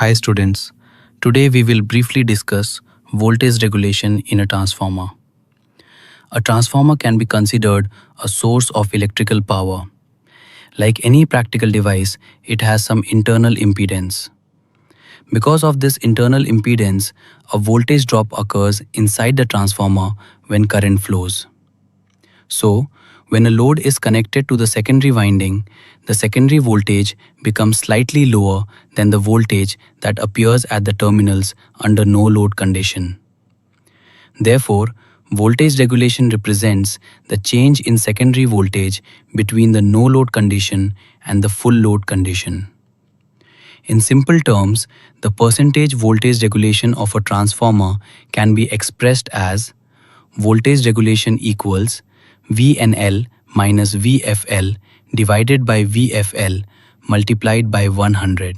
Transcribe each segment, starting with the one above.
Hi students, today we will briefly discuss voltage regulation in a transformer. A transformer can be considered a source of electrical power. Like any practical device, it has some internal impedance. Because of this internal impedance, a voltage drop occurs inside the transformer when current flows. So, when a load is connected to the secondary winding, the secondary voltage becomes slightly lower than the voltage that appears at the terminals under no load condition. Therefore, voltage regulation represents the change in secondary voltage between the no load condition and the full load condition. In simple terms, the percentage voltage regulation of a transformer can be expressed as voltage regulation equals VNL minus VFL divided by VFL multiplied by 100.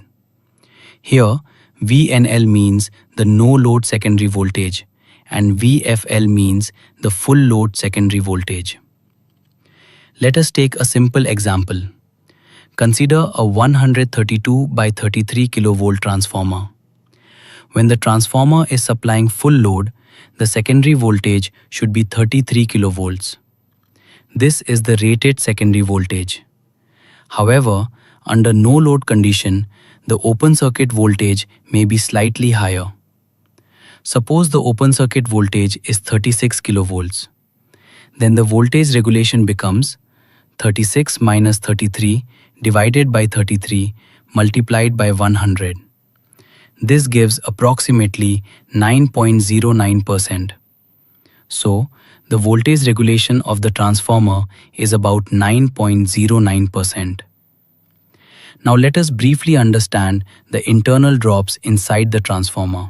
Here, VNL means the no load secondary voltage and VFL means the full load secondary voltage. Let us take a simple example. Consider a 132 by 33 kilovolt transformer. When the transformer is supplying full load, the secondary voltage should be 33 kilovolts. This is the rated secondary voltage. However, under no load condition, the open circuit voltage may be slightly higher. Suppose the open circuit voltage is 36 kilovolts. Then the voltage regulation becomes 36 minus 33 divided by 33 multiplied by 100. This gives approximately 9.09%. So, the voltage regulation of the transformer is about 9.09%. Now let us briefly understand the internal drops inside the transformer.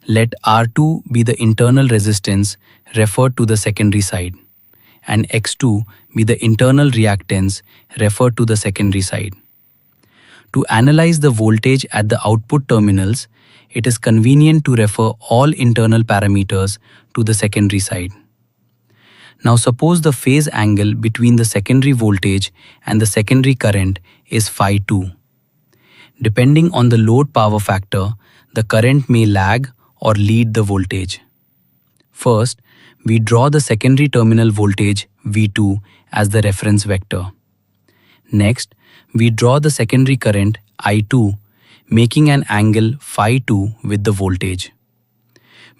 Let R2 be the internal resistance referred to the secondary side, and X2 be the internal reactance referred to the secondary side. To analyze the voltage at the output terminals, it is convenient to refer all internal parameters to the secondary side. Now suppose the phase angle between the secondary voltage and the secondary current is phi 2. Depending on the load power factor, the current may lag or lead the voltage. First, we draw the secondary terminal voltage V2 as the reference vector. Next, we draw the secondary current I2, making an angle phi 2 with the voltage.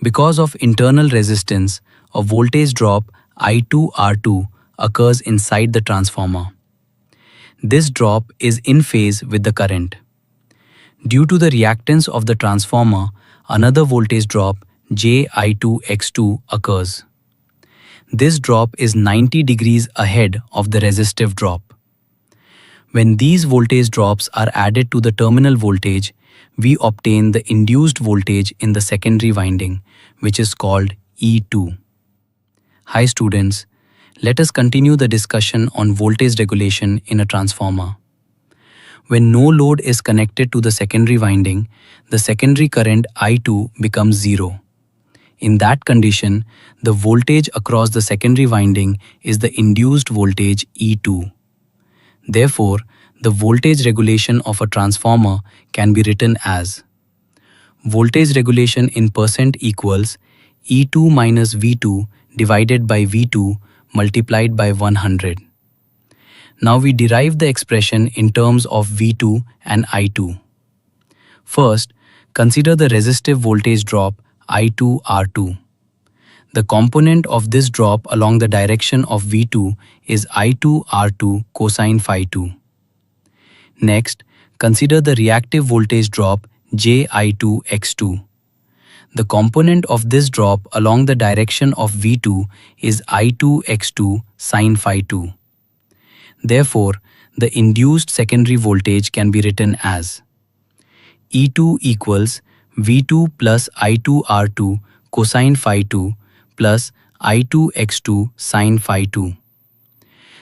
Because of internal resistance, a voltage drop I2R2 occurs inside the transformer. This drop is in phase with the current. Due to the reactance of the transformer, another voltage drop Ji2X2 occurs. This drop is 90 degrees ahead of the resistive drop. When these voltage drops are added to the terminal voltage, we obtain the induced voltage in the secondary winding, which is called E2. Hi students, let us continue the discussion on voltage regulation in a transformer. When no load is connected to the secondary winding, the secondary current I2 becomes 0. In that condition, the voltage across the secondary winding is the induced voltage E2. Therefore, the voltage regulation of a transformer can be written as voltage regulation in percent equals E2 minus V2 divided by V2 multiplied by 100. Now we derive the expression in terms of V2 and I2. First, consider the resistive voltage drop I2R2. The component of this drop along the direction of V2 is I2R2 cosine phi 2. Next, consider the reactive voltage drop Ji2X2. The component of this drop along the direction of V2 is I2X2 sine phi 2. Therefore, the induced secondary voltage can be written as E2 equals V2 plus I2R2 cosine phi 2 plus I2X2 sine phi 2.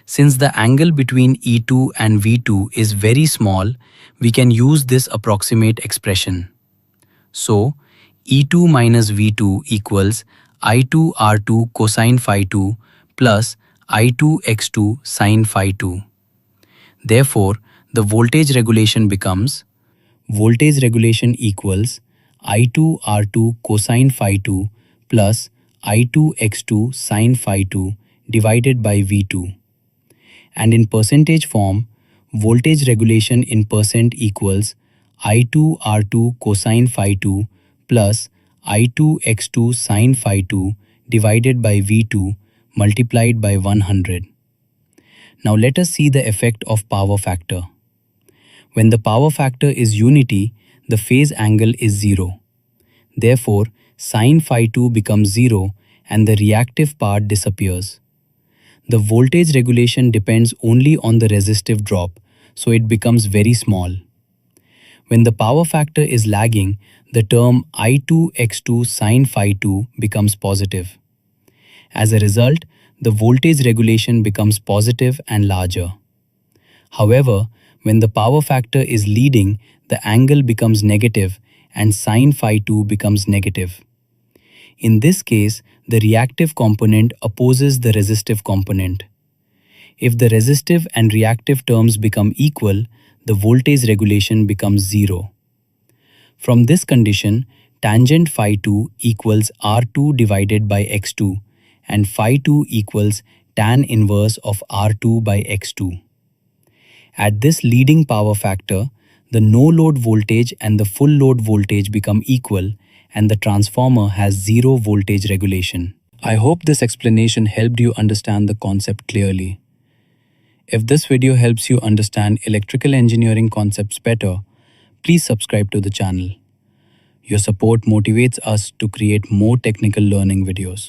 Since the angle between E2 and V2 is very small, we can use this approximate expression. So, E2 minus V2 equals I2R2 cosine phi 2 plus I2X2 sine phi 2. Therefore, the voltage regulation becomes voltage regulation equals I2 R2 cosine phi 2 plus I2 X2 sine phi 2 divided by V2. And in percentage form, voltage regulation in percent equals I2 R2 cosine phi 2 plus I2 X2 sine phi 2 divided by V2 multiplied by 100. Now let us see the effect of power factor. When the power factor is unity, the phase angle is 0. Therefore, sine phi 2 becomes 0 and the reactive part disappears. The voltage regulation depends only on the resistive drop, so it becomes very small. When the power factor is lagging, the term I2 X2 sine phi 2 becomes positive. As a result, the voltage regulation becomes positive and larger. However, when the power factor is leading, the angle becomes negative and sine phi 2 becomes negative. In this case, the reactive component opposes the resistive component. If the resistive and reactive terms become equal, the voltage regulation becomes 0. From this condition, tangent phi 2 equals R2 divided by X2 and phi 2 equals tan inverse of R2 by X2. At this leading power factor, the no-load voltage and the full load voltage become equal and the transformer has zero voltage regulation. I hope this explanation helped you understand the concept clearly. If this video helps you understand electrical engineering concepts better, please subscribe to the channel. Your support motivates us to create more technical learning videos.